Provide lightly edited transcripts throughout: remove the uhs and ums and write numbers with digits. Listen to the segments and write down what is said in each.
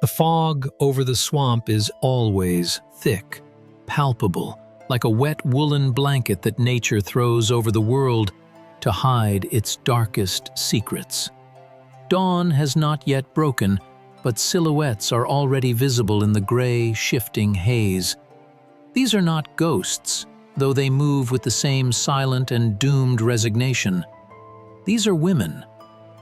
fog over the swamp is always thick, palpable, like a wet woolen blanket that nature throws over the world to hide its darkest secrets. Dawn has not yet broken, but silhouettes are already visible in the gray, shifting haze. These are not ghosts, though they move with the same silent and doomed resignation. These are women.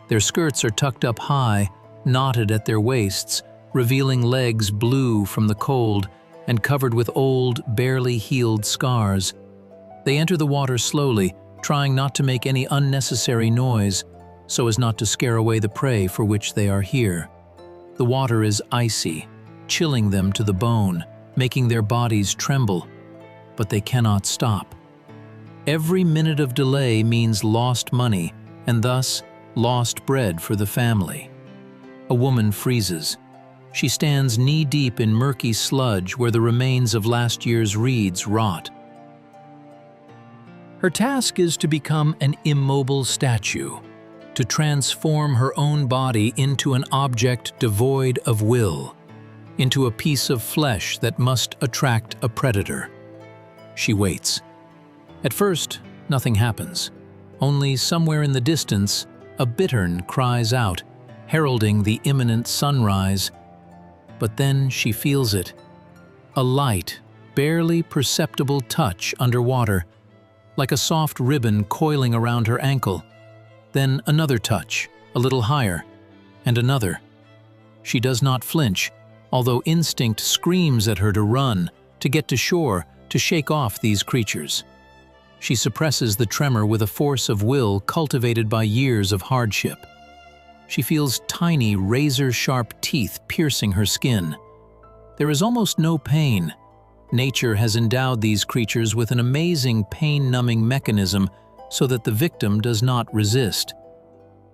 Their skirts are tucked up high, knotted at their waists, revealing legs blue from the cold and covered with old, barely healed scars. They enter the water slowly, trying not to make any unnecessary noise, so as not to scare away the prey for which they are here. The water is icy, chilling them to the bone, making their bodies tremble, but they cannot stop. Every minute of delay means lost money, and thus lost bread for the family. A woman freezes. She stands knee-deep in murky sludge where the remains of last year's reeds rot. Her task is to become an immobile statue, to transform her own body into an object devoid of will, into a piece of flesh that must attract a predator. She waits. At first, nothing happens. Only somewhere in the distance, a bittern cries out, heralding the imminent sunrise. But then she feels it. A light, barely perceptible touch underwater, like a soft ribbon coiling around her ankle. Then another touch, a little higher, and another. She does not flinch, although instinct screams at her to run, to get to shore, to shake off these creatures. She suppresses the tremor with a force of will cultivated by years of hardship. She feels tiny, razor-sharp teeth piercing her skin. There is almost no pain. Nature has endowed these creatures with an amazing pain-numbing mechanism so that the victim does not resist.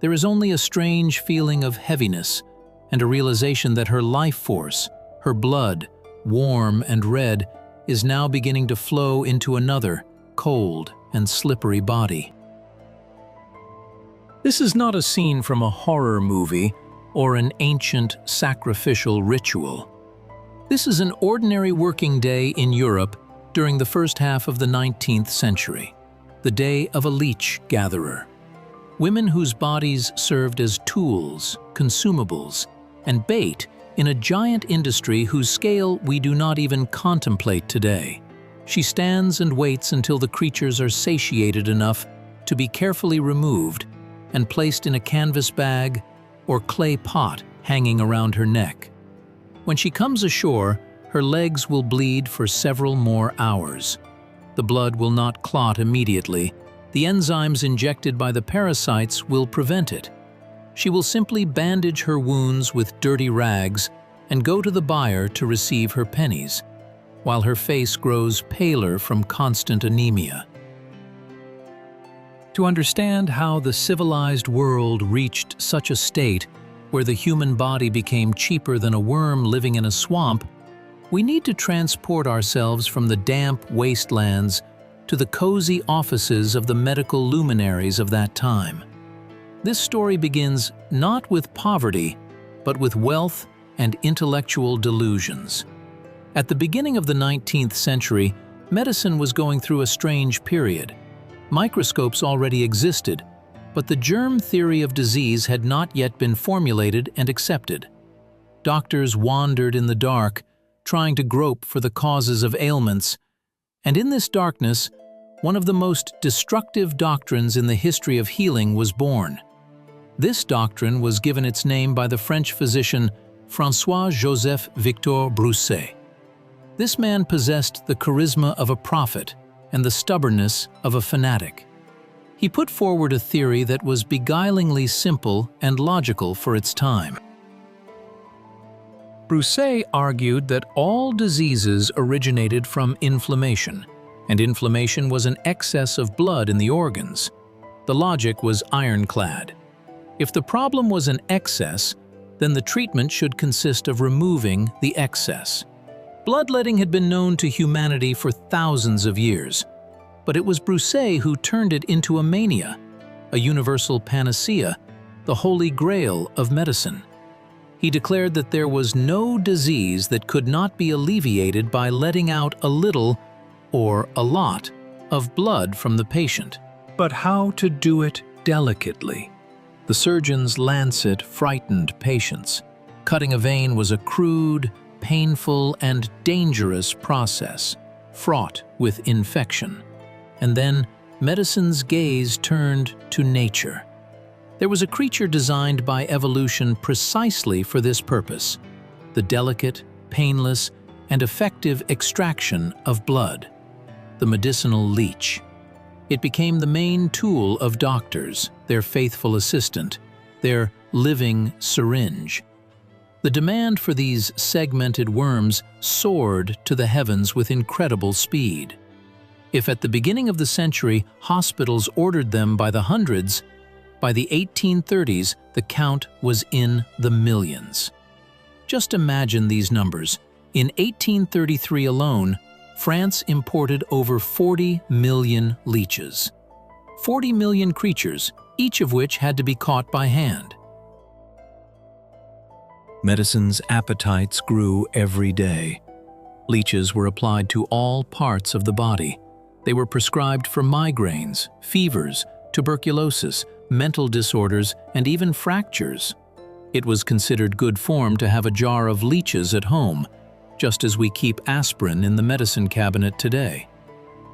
There is only a strange feeling of heaviness and a realization that her life force, her blood, warm and red, is now beginning to flow into another, cold and slippery body. This is not a scene from a horror movie or an ancient sacrificial ritual. This is an ordinary working day in Europe during the first half of the 19th century, the day of a leech gatherer. Women whose bodies served as tools, consumables, and bait in a giant industry whose scale we do not even contemplate today. She stands and waits until the creatures are satiated enough to be carefully removed and placed in a canvas bag or clay pot hanging around her neck. When she comes ashore, her legs will bleed for several more hours. The blood will not clot immediately. The enzymes injected by the parasites will prevent it. She will simply bandage her wounds with dirty rags and go to the buyer to receive her pennies, while her face grows paler from constant anemia. To understand how the civilized world reached such a state where the human body became cheaper than a worm living in a swamp, we need to transport ourselves from the damp wastelands to the cozy offices of the medical luminaries of that time. This story begins not with poverty, but with wealth and intellectual delusions. At the beginning of the 19th century, medicine was going through a strange period. Microscopes already existed, but the germ theory of disease had not yet been formulated and accepted. Doctors wandered in the dark, trying to grope for the causes of ailments, and in this darkness, one of the most destructive doctrines in the history of healing was born. This doctrine was given its name by the French physician François-Joseph Victor Broussais. This man possessed the charisma of a prophet and the stubbornness of a fanatic. He put forward a theory that was beguilingly simple and logical for its time. Broussais argued that all diseases originated from inflammation, and inflammation was an excess of blood in the organs. The logic was ironclad. If the problem was an excess, then the treatment should consist of removing the excess. Bloodletting had been known to humanity for thousands of years, but it was Broussais who turned it into a mania, a universal panacea, the holy grail of medicine. He declared that there was no disease that could not be alleviated by letting out a little, or a lot, of blood from the patient. But how to do it delicately? The surgeon's lancet frightened patients. Cutting a vein was a crude, painful, and dangerous process, fraught with infection. And then medicine's gaze turned to nature. There was a creature designed by evolution precisely for this purpose: the delicate, painless, and effective extraction of blood, the medicinal leech. It became the main tool of doctors, their faithful assistant, their living syringe. The demand for these segmented worms soared to the heavens with incredible speed. If at the beginning of the century hospitals ordered them by the hundreds, by the 1830s the count was in the millions. Just imagine these numbers. In 1833 alone, France imported over 40 million leeches. 40 million creatures, each of which had to be caught by hand. Medicine's appetites grew every day. Leeches were applied to all parts of the body. They were prescribed for migraines, fevers, tuberculosis, mental disorders, and even fractures. It was considered good form to have a jar of leeches at home, just as we keep aspirin in the medicine cabinet today.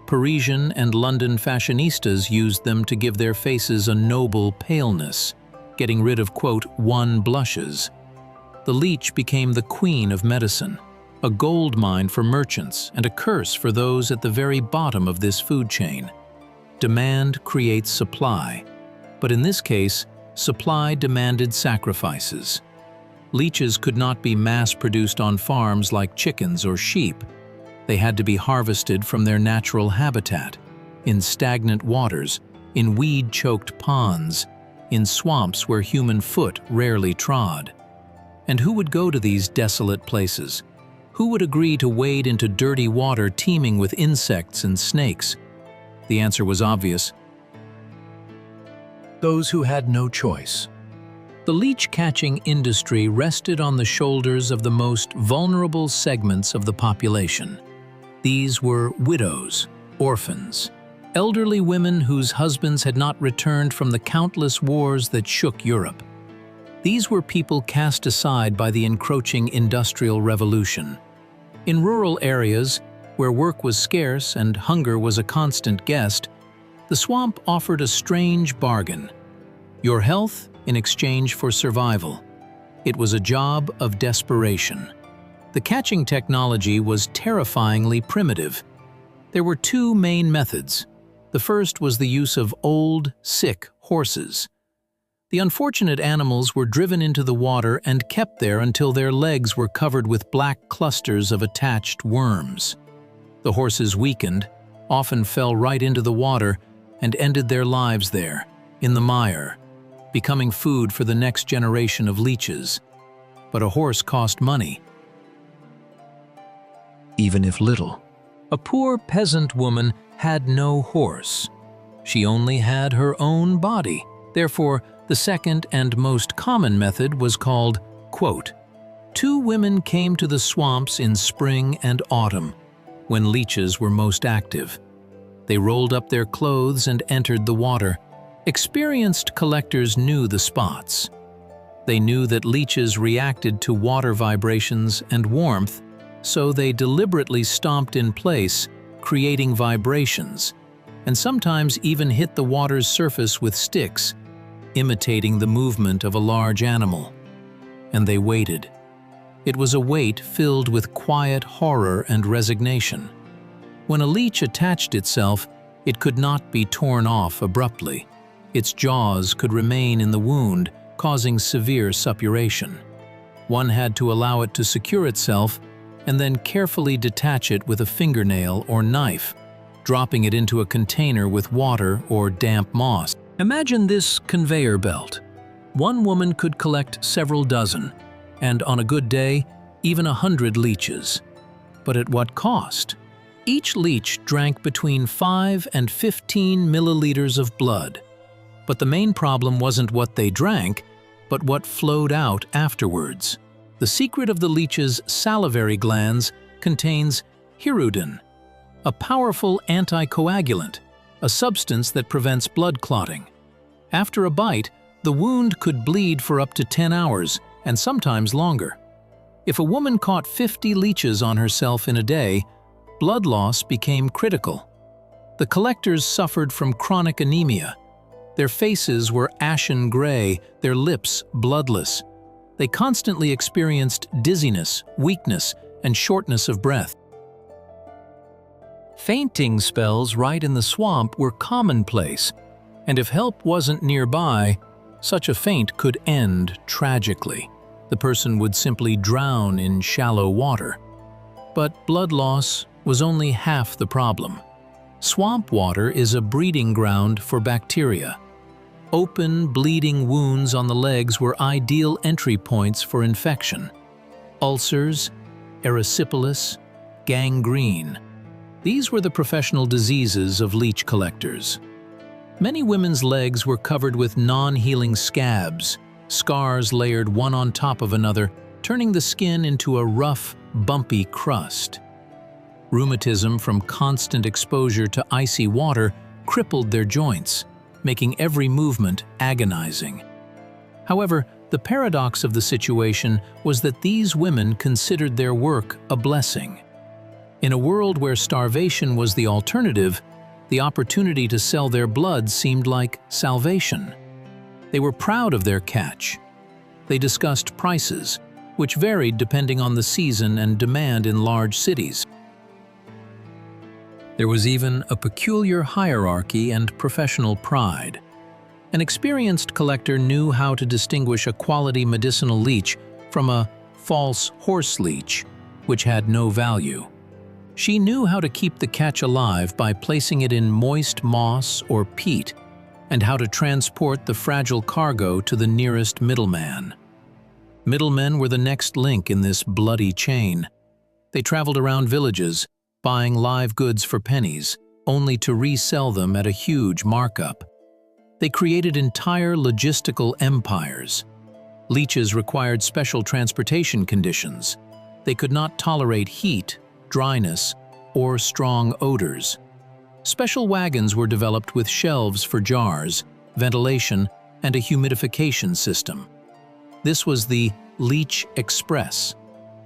Parisian and London fashionistas used them to give their faces a noble paleness, getting rid of, quote, wan blushes. The leech became the queen of medicine, a gold mine for merchants and a curse for those at the very bottom of this food chain. Demand creates supply, but in this case, supply demanded sacrifices. Leeches could not be mass-produced on farms like chickens or sheep. They had to be harvested from their natural habitat, in stagnant waters, in weed-choked ponds, in swamps where human foot rarely trod. And who would go to these desolate places? Who would agree to wade into dirty water teeming with insects and snakes? The answer was obvious: those who had no choice. The leech-catching industry rested on the shoulders of the most vulnerable segments of the population. These were widows, orphans, elderly women whose husbands had not returned from the countless wars that shook Europe. These were people cast aside by the encroaching Industrial Revolution. In rural areas, where work was scarce and hunger was a constant guest, the swamp offered a strange bargain: your health in exchange for survival. It was a job of desperation. The catching technology was terrifyingly primitive. There were two main methods. The first was the use of old, sick horses. The unfortunate animals were driven into the water and kept there until their legs were covered with black clusters of attached worms. The horses weakened, often fell right into the water, and ended their lives there, in the mire, becoming food for the next generation of leeches. But a horse cost money, even if little. A poor peasant woman had no horse. She only had her own body. Therefore, the second and most common method was called, quote, two women came to the swamps in spring and autumn, when leeches were most active. They rolled up their clothes and entered the water. Experienced collectors knew the spots. They knew that leeches reacted to water vibrations and warmth, so they deliberately stomped in place, creating vibrations, and sometimes even hit the water's surface with sticks, imitating the movement of a large animal. And they waited. It was a wait filled with quiet horror and resignation. When a leech attached itself, it could not be torn off abruptly. Its jaws could remain in the wound, causing severe suppuration. One had to allow it to secure itself and then carefully detach it with a fingernail or knife, dropping it into a container with water or damp moss. Imagine this conveyor belt. One woman could collect several dozen, and on a good day, even 100 leeches. But at what cost? Each leech drank between 5 and 15 milliliters of blood. But the main problem wasn't what they drank, but what flowed out afterwards. The secret of the leech's salivary glands contains hirudin, a powerful anticoagulant, a substance that prevents blood clotting. After a bite, the wound could bleed for up to 10 hours, and sometimes longer. If a woman caught 50 leeches on herself in a day, blood loss became critical. The collectors suffered from chronic anemia. Their faces were ashen gray, their lips bloodless. They constantly experienced dizziness, weakness, and shortness of breath. Fainting spells right in the swamp were commonplace, and if help wasn't nearby, such a faint could end tragically. The person would simply drown in shallow water. But blood loss was only half the problem. Swamp water is a breeding ground for bacteria. Open, bleeding wounds on the legs were ideal entry points for infection. Ulcers, erysipelas, gangrene. These were the professional diseases of leech collectors. Many women's legs were covered with non-healing scabs, scars layered one on top of another, turning the skin into a rough, bumpy crust. Rheumatism from constant exposure to icy water crippled their joints, making every movement agonizing. However, the paradox of the situation was that these women considered their work a blessing. In a world where starvation was the alternative, the opportunity to sell their blood seemed like salvation. They were proud of their catch. They discussed prices, which varied depending on the season and demand in large cities. There was even a peculiar hierarchy and professional pride. An experienced collector knew how to distinguish a quality medicinal leech from a false horse leech, which had no value. She knew how to keep the catch alive by placing it in moist moss or peat, and how to transport the fragile cargo to the nearest middleman. Middlemen were the next link in this bloody chain. They traveled around villages, buying live goods for pennies, only to resell them at a huge markup. They created entire logistical empires. Leeches required special transportation conditions. They could not tolerate heat, dryness, or strong odors. Special wagons were developed with shelves for jars, ventilation, and a humidification system. This was the Leech Express,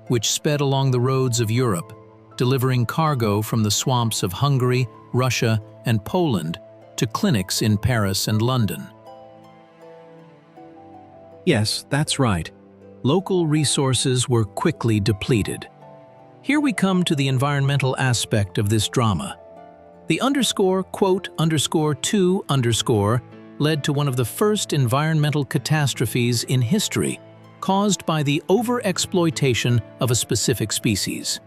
which sped along the roads of Europe, delivering cargo from the swamps of Hungary, Russia, and Poland to clinics in Paris and London. Yes, that's right. Local resources were quickly depleted. Here we come to the environmental aspect of this drama. The _2_ led to one of the first environmental catastrophes in history, caused by the overexploitation of a specific species.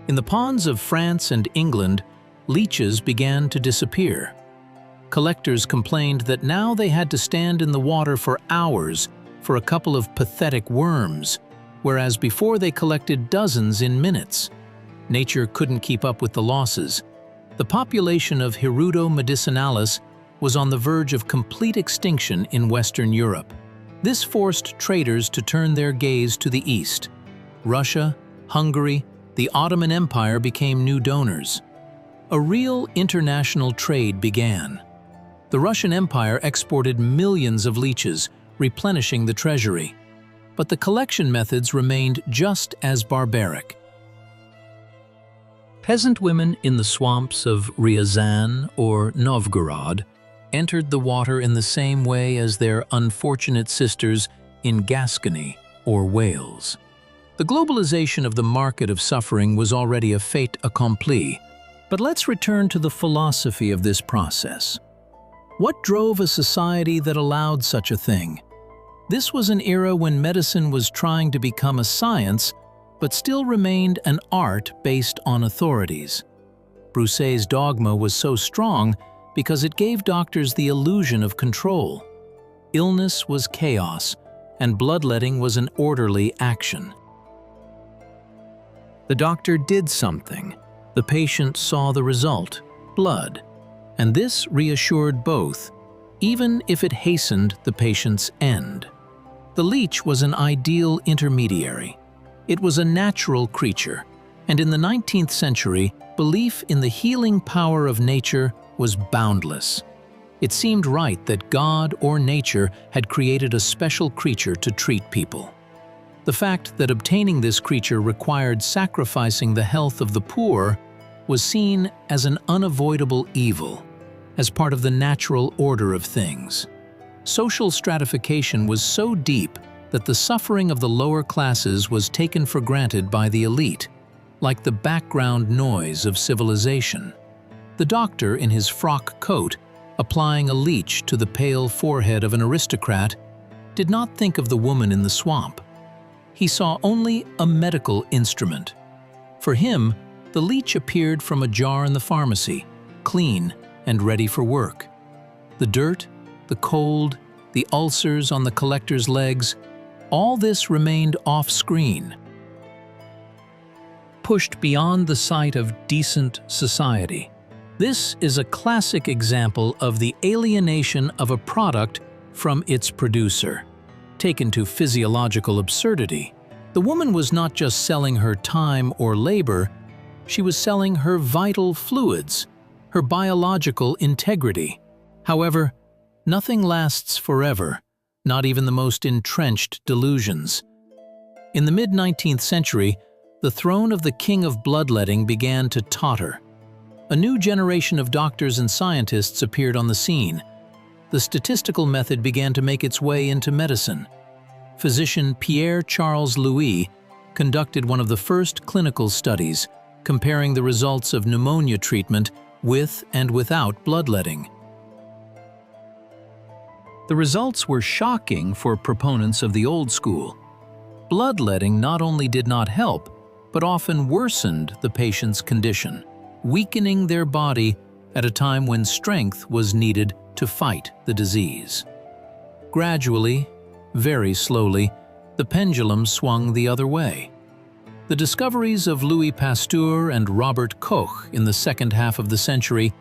In the ponds of France and England, leeches began to disappear. Collectors complained that now they had to stand in the water for hours for a couple of pathetic worms, whereas before they collected dozens in minutes. Nature couldn't keep up with the losses. The population of Hirudo medicinalis was on the verge of complete extinction in Western Europe. This forced traders to turn their gaze to the east. Russia, Hungary, the Ottoman Empire became new donors. A real international trade began. The Russian Empire exported millions of leeches, replenishing the treasury. But the collection methods remained just as barbaric. Peasant women in the swamps of Ryazan or Novgorod entered the water in the same way as their unfortunate sisters in Gascony or Wales. The globalization of the market of suffering was already a fait accompli. But let's return to the philosophy of this process. What drove a society that allowed such a thing? This was an era when medicine was trying to become a science, but still remained an art based on authorities. Broussais' dogma was so strong because it gave doctors the illusion of control. Illness was chaos, and bloodletting was an orderly action. The doctor did something. The patient saw the result, blood, and this reassured both, even if it hastened the patient's end. The leech was an ideal intermediary. It was a natural creature, and in the 19th century, belief in the healing power of nature was boundless. It seemed right that God or nature had created a special creature to treat people. The fact that obtaining this creature required sacrificing the health of the poor was seen as an unavoidable evil, as part of the natural order of things. Social stratification was so deep that the suffering of the lower classes was taken for granted by the elite, like the background noise of civilization. The doctor in his frock coat, applying a leech to the pale forehead of an aristocrat, did not think of the woman in the swamp. He saw only a medical instrument. For him, the leech appeared from a jar in the pharmacy, clean and ready for work. The dirt, the cold, the ulcers on the collector's legs, all this remained off-screen, pushed beyond the sight of decent society. This is a classic example of the alienation of a product from its producer. Taken to physiological absurdity, the woman was not just selling her time or labor, she was selling her vital fluids, her biological integrity. However, nothing lasts forever, not even the most entrenched delusions. In the mid-19th century, the throne of the king of bloodletting began to totter. A new generation of doctors and scientists appeared on the scene. The statistical method began to make its way into medicine. Physician Pierre Charles Louis conducted one of the first clinical studies, comparing the results of pneumonia treatment with and without bloodletting. The results were shocking for proponents of the old school. Bloodletting not only did not help, but often worsened the patient's condition, weakening their body at a time when strength was needed to fight the disease. Gradually, very slowly, the pendulum swung the other way. The discoveries of Louis Pasteur and Robert Koch in the second half of the century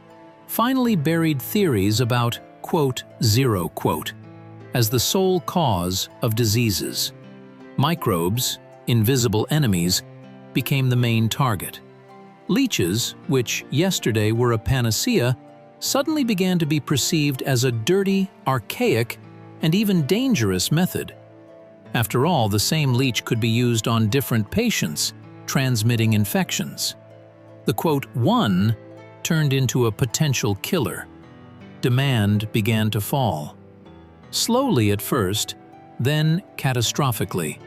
finally buried theories about, quote, zero, quote, as the sole cause of diseases. Microbes, invisible enemies, became the main target. Leeches, which yesterday were a panacea, suddenly began to be perceived as a dirty, archaic, and even dangerous method. After all, the same leech could be used on different patients, transmitting infections. The quote, one turned into a potential killer. Demand began to fall. Slowly at first, then catastrophically.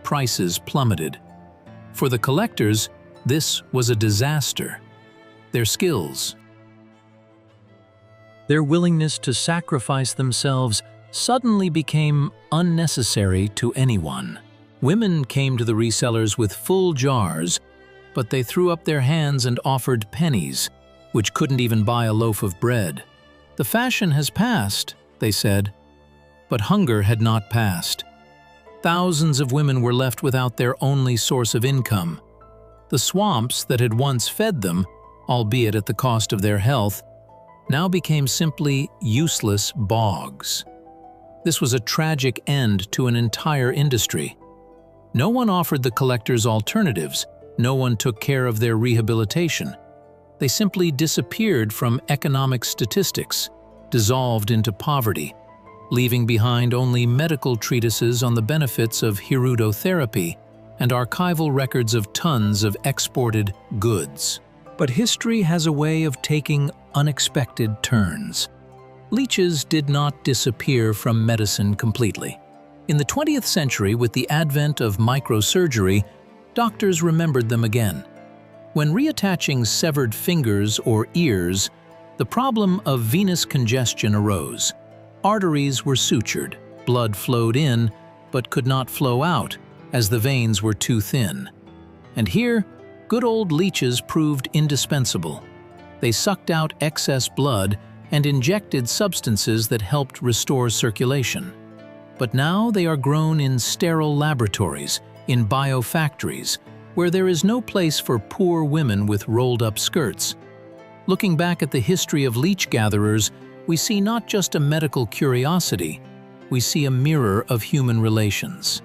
Prices plummeted. For the collectors, this was a disaster. Their skills, their willingness to sacrifice themselves suddenly became unnecessary to anyone. Women came to the resellers with full jars, but they threw up their hands and offered pennies, which couldn't even buy a loaf of bread. The fashion has passed, they said, but hunger had not passed. Thousands of women were left without their only source of income. The swamps that had once fed them, albeit at the cost of their health, now became simply useless bogs. This was a tragic end to an entire industry. No one offered the collectors alternatives, no one took care of their rehabilitation. They simply disappeared from economic statistics, dissolved into poverty, leaving behind only medical treatises on the benefits of hirudotherapy and archival records of tons of exported goods. But history has a way of taking unexpected turns. Leeches did not disappear from medicine completely. In the 20th century, with the advent of microsurgery, doctors remembered them again. When reattaching severed fingers or ears, the problem of venous congestion arose. Arteries were sutured, blood flowed in, but could not flow out, as the veins were too thin. And here, good old leeches proved indispensable. They sucked out excess blood and injected substances that helped restore circulation. But now they are grown in sterile laboratories, in biofactories, where there is no place for poor women with rolled-up skirts. Looking back at the history of leech gatherers, we see not just a medical curiosity, we see a mirror of human relations.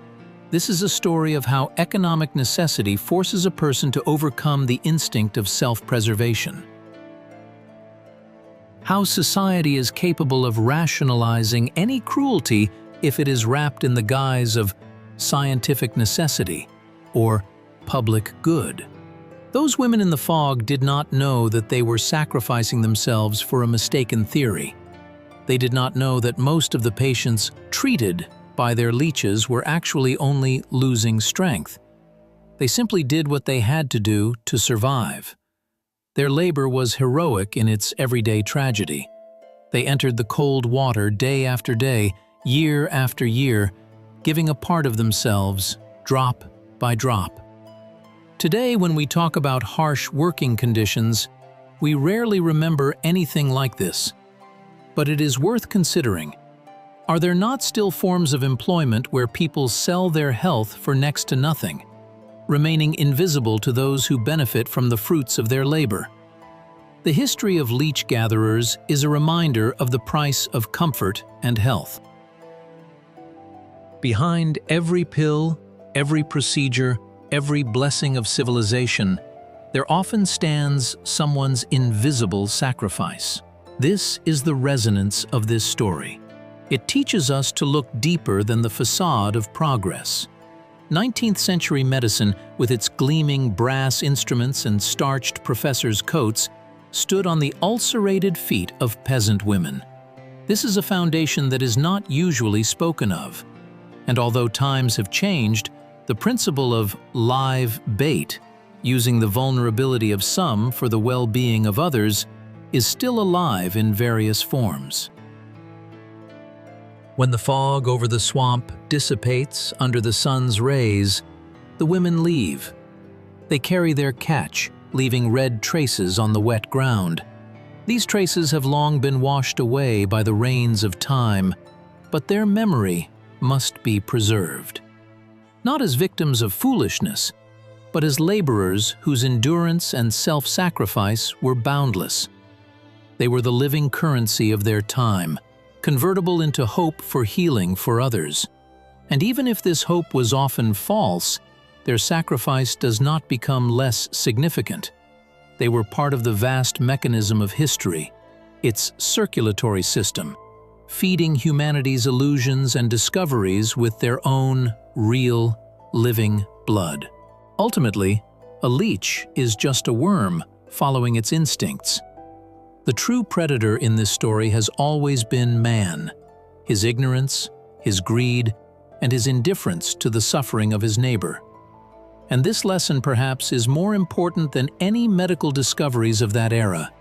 This is a story of how economic necessity forces a person to overcome the instinct of self-preservation. How society is capable of rationalizing any cruelty if it is wrapped in the guise of scientific necessity or public good. Those women in the fog did not know that they were sacrificing themselves for a mistaken theory. They did not know that most of the patients treated by their leeches were actually only losing strength. They simply did what they had to do to survive. Their labor was heroic in its everyday tragedy. They entered the cold water day after day, year after year, giving a part of themselves, drop by drop. Today, when we talk about harsh working conditions, we rarely remember anything like this. But it is worth considering. Are there not still forms of employment where people sell their health for next to nothing, remaining invisible to those who benefit from the fruits of their labor? The history of leech gatherers is a reminder of the price of comfort and health. Behind every pill, every procedure, every blessing of civilization, there often stands someone's invisible sacrifice. This is the resonance of this story. It teaches us to look deeper than the facade of progress. 19th-century medicine, with its gleaming brass instruments and starched professors' coats, stood on the ulcerated feet of peasant women. This is a foundation that is not usually spoken of. And although times have changed, the principle of live bait, using the vulnerability of some for the well-being of others, is still alive in various forms. When the fog over the swamp dissipates under the sun's rays, the women leave. They carry their catch, leaving red traces on the wet ground. These traces have long been washed away by the rains of time, but their memory must be preserved. Not as victims of foolishness, but as laborers whose endurance and self-sacrifice were boundless. They were the living currency of their time, convertible into hope for healing for others. And even if this hope was often false, their sacrifice does not become less significant. They were part of the vast mechanism of history, its circulatory system, feeding humanity's illusions and discoveries with their own real, living blood. Ultimately, a leech is just a worm following its instincts. The true predator in this story has always been man, his ignorance, his greed, and his indifference to the suffering of his neighbor. And this lesson perhaps is more important than any medical discoveries of that era.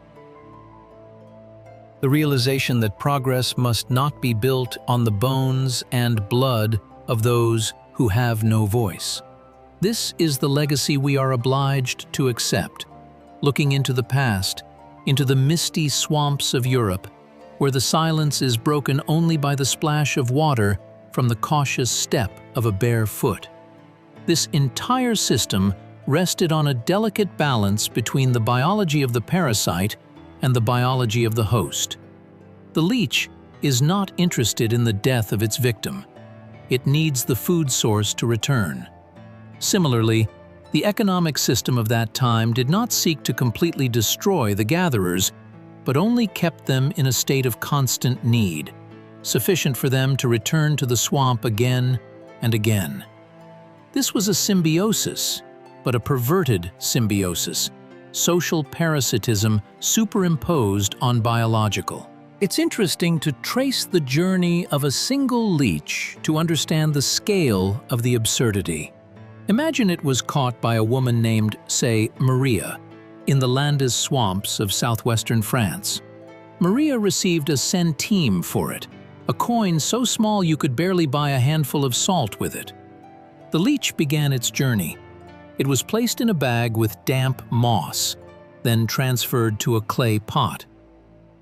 The realization that progress must not be built on the bones and blood of those who have no voice. This is the legacy we are obliged to accept, looking into the past, into the misty swamps of Europe, where the silence is broken only by the splash of water from the cautious step of a bare foot. This entire system rested on a delicate balance between the biology of the parasite and the biology of the host. The leech is not interested in the death of its victim. It needs the food source to return. Similarly, the economic system of that time did not seek to completely destroy the gatherers, but only kept them in a state of constant need, sufficient for them to return to the swamp again and again. This was a symbiosis, but a perverted symbiosis, social parasitism superimposed on biological. It's interesting to trace the journey of a single leech to understand the scale of the absurdity. Imagine it was caught by a woman named, say, Maria, in the Landes swamps of southwestern France. Maria received a centime for it, a coin so small you could barely buy a handful of salt with it. The leech began its journey. It was placed in a bag with damp moss, then transferred to a clay pot.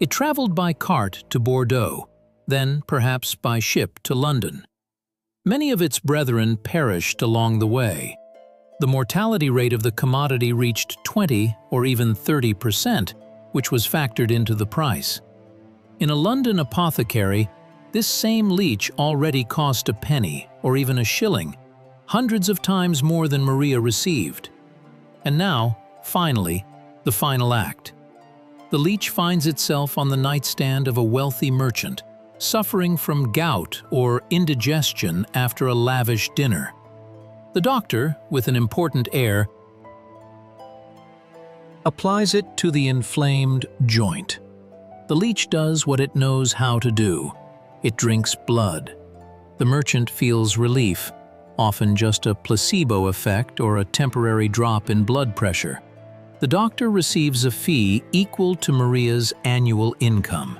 It traveled by cart to Bordeaux, then perhaps by ship to London. Many of its brethren perished along the way. The mortality rate of the commodity reached 20 or even 30%, which was factored into the price. In a London apothecary, This same leech already cost a penny or even a shilling, hundreds of times more than Maria received. And now, finally, the final act. The leech finds itself on the nightstand of a wealthy merchant, suffering from gout or indigestion after a lavish dinner. The doctor, with an important air, applies it to the inflamed joint. The leech does what it knows how to do. It drinks blood. The merchant feels relief, often just a placebo effect or a temporary drop in blood pressure. The doctor receives a fee equal to Maria's annual income.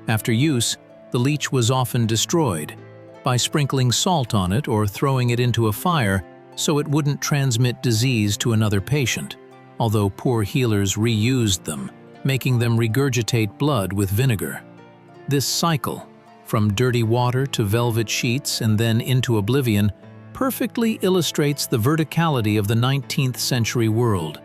After use, the leech was often destroyed by sprinkling salt on it or throwing it into a fire so it wouldn't transmit disease to another patient, although poor healers reused them, making them regurgitate blood with vinegar. This cycle, from dirty water to velvet sheets and then into oblivion, perfectly illustrates the verticality of the 19th century world.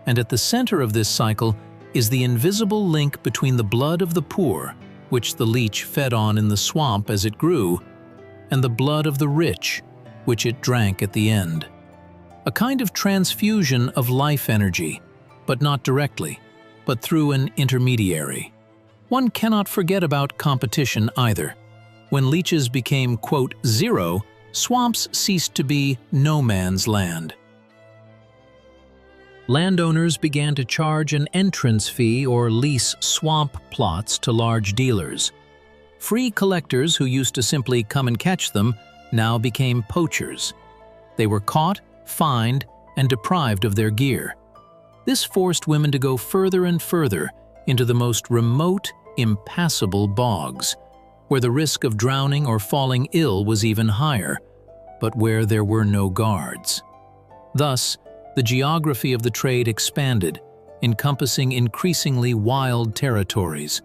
And at the center of this cycle is the invisible link between the blood of the poor, which the leech fed on in the swamp as it grew, and the blood of the rich, which it drank at the end. A kind of transfusion of life energy, but not directly, but through an intermediary. One cannot forget about competition either. When leeches became, quote, zero, swamps ceased to be no man's land. Landowners began to charge an entrance fee or lease swamp plots to large dealers. Free collectors who used to simply come and catch them now became poachers. They were caught, fined, and deprived of their gear. This forced women to go further and further into the most remote, impassable bogs, where the risk of drowning or falling ill was even higher, but where there were no guards. Thus, the geography of the trade expanded, encompassing increasingly wild territories.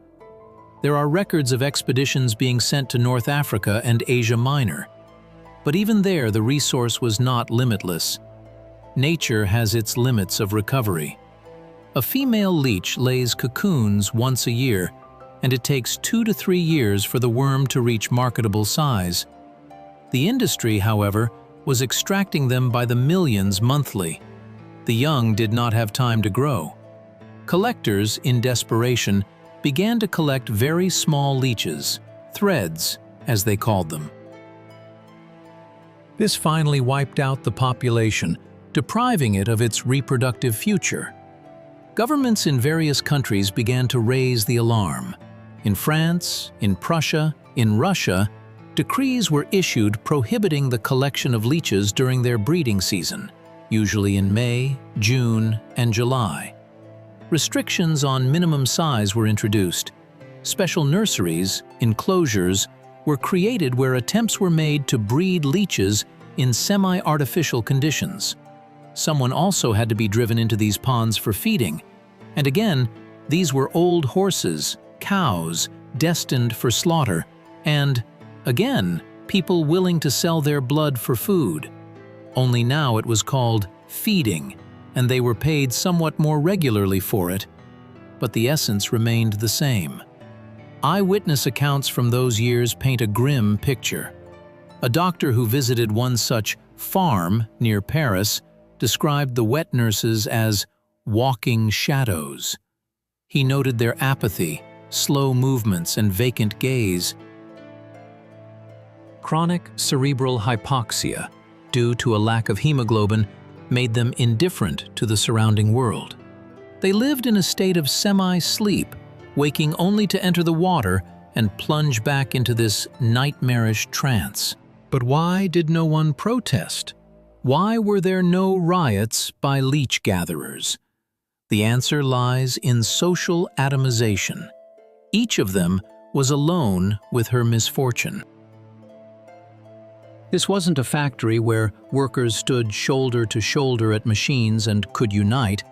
There are records of expeditions being sent to North Africa and Asia Minor. But even there, the resource was not limitless. Nature has its limits of recovery. A female leech lays cocoons once a year, and it takes 2 to 3 years for the worm to reach marketable size. The industry, however, was extracting them by the millions monthly. The young did not have time to grow. Collectors, in desperation, began to collect very small leeches, threads, as they called them. This finally wiped out the population, depriving it of its reproductive future. Governments in various countries began to raise the alarm. In France, in Prussia, in Russia, decrees were issued prohibiting the collection of leeches during their breeding season, usually in May, June, and July. Restrictions on minimum size were introduced. Special nurseries, enclosures, were created where attempts were made to breed leeches in semi-artificial conditions. Someone also had to be driven into these ponds for feeding, and again, these were old horses, cows, destined for slaughter, and, again, people willing to sell their blood for food. Only now it was called feeding, and they were paid somewhat more regularly for it, but the essence remained the same. Eyewitness accounts from those years paint a grim picture. A doctor who visited one such farm near Paris described the wet nurses as walking shadows. He noted their apathy, slow movements, and vacant gaze. Chronic cerebral hypoxia, due to a lack of hemoglobin, made them indifferent to the surrounding world. They lived in a state of semi-sleep, waking only to enter the water and plunge back into this nightmarish trance. But why did no one protest? Why were there no riots by leech gatherers? The answer lies in social atomization. Each of them was alone with her misfortune. This wasn't a factory where workers stood shoulder to shoulder at machines and could unite.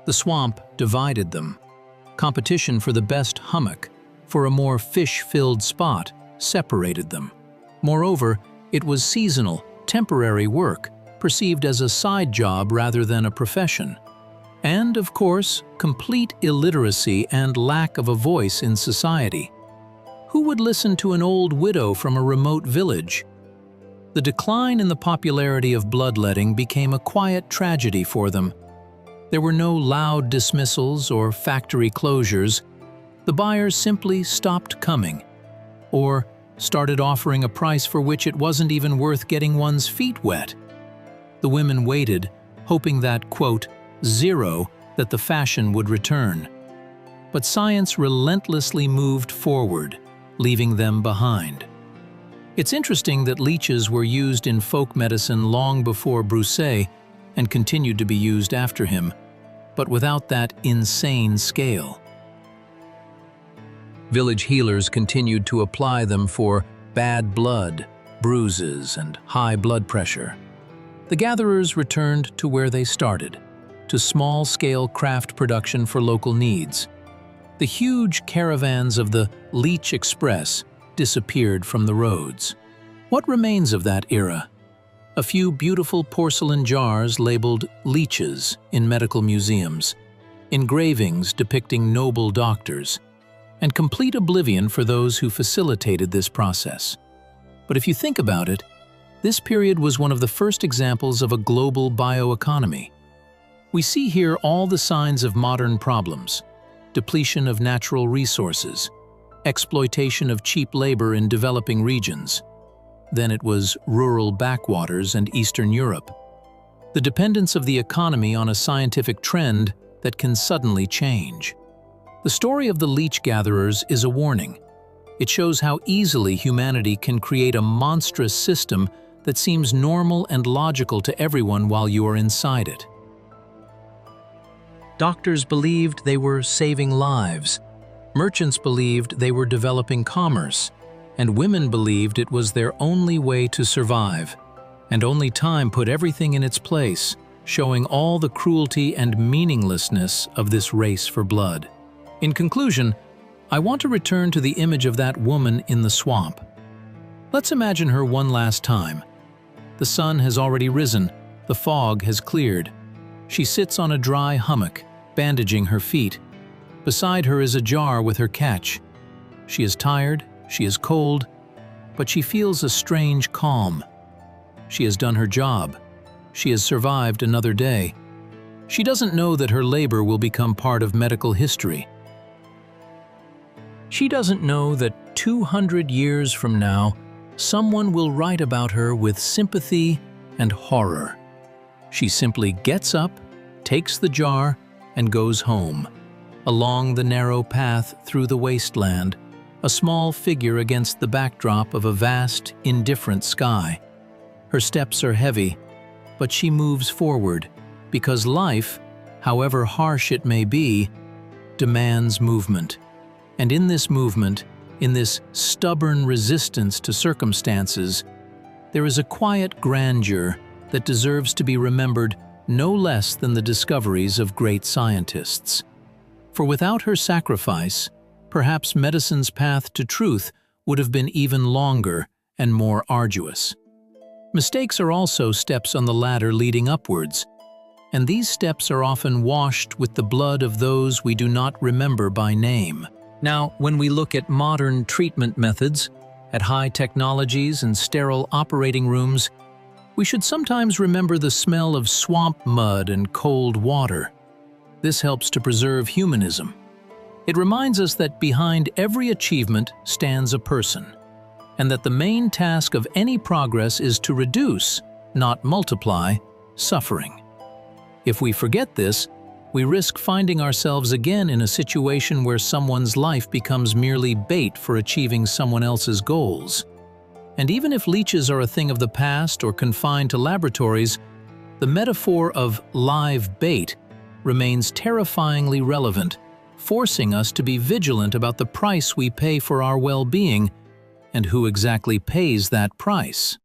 The swamp divided them. Competition for the best hummock, for a more fish-filled spot, separated them. Moreover, it was seasonal, temporary work, perceived as a side job rather than a profession. And, of course, complete illiteracy and lack of a voice in society. Who would listen to an old widow from a remote village? The decline in the popularity of bloodletting became a quiet tragedy for them. There were no loud dismissals or factory closures. The buyers simply stopped coming, or started offering a price for which it wasn't even worth getting one's feet wet. The women waited, hoping that, quote, zero, that the fashion would return. But science relentlessly moved forward, leaving them behind. It's interesting that leeches were used in folk medicine long before Broussais and continued to be used after him, but without that insane scale. Village healers continued to apply them for bad blood, bruises, and high blood pressure. The gatherers returned to where they started, to small-scale craft production for local needs. The huge caravans of the Leech Express disappeared from the roads. What remains of that era? A few beautiful porcelain jars labeled leeches in medical museums, engravings depicting noble doctors, and complete oblivion for those who facilitated this process. But if you think about it, this period was one of the first examples of a global bioeconomy. We see here all the signs of modern problems: depletion of natural resources, exploitation of cheap labor in developing regions. Then it was rural backwaters and Eastern Europe. The dependence of the economy on a scientific trend that can suddenly change. The story of the leech gatherers is a warning. It shows how easily humanity can create a monstrous system that seems normal and logical to everyone while you are inside it. Doctors believed they were saving lives. Merchants believed they were developing commerce. And women believed it was their only way to survive. And only time put everything in its place, showing all the cruelty and meaninglessness of this race for blood. In conclusion, I want to return to the image of that woman in the swamp. Let's imagine her one last time. The sun has already risen, the fog has cleared. She sits on a dry hummock, bandaging her feet. Beside her is a jar with her catch. She is tired, she is cold, but she feels a strange calm. She has done her job. She has survived another day. She doesn't know that her labor will become part of medical history. She doesn't know that 200 years from now, someone will write about her with sympathy and horror. She simply gets up, takes the jar, and goes home. Along the narrow path through the wasteland, a small figure against the backdrop of a vast, indifferent sky. Her steps are heavy, but she moves forward, because life, however harsh it may be, demands movement. And in this movement, in this stubborn resistance to circumstances, there is a quiet grandeur that deserves to be remembered no less than the discoveries of great scientists. For without her sacrifice, perhaps medicine's path to truth would have been even longer and more arduous. Mistakes are also steps on the ladder leading upwards, and these steps are often washed with the blood of those we do not remember by name. Now, when we look at modern treatment methods, at high technologies and sterile operating rooms, we should sometimes remember the smell of swamp mud and cold water. This helps to preserve humanism. It reminds us that behind every achievement stands a person, and that the main task of any progress is to reduce, not multiply, suffering. If we forget this, we risk finding ourselves again in a situation where someone's life becomes merely bait for achieving someone else's goals. And even if leeches are a thing of the past or confined to laboratories, the metaphor of live bait remains terrifyingly relevant, forcing us to be vigilant about the price we pay for our well-being and who exactly pays that price.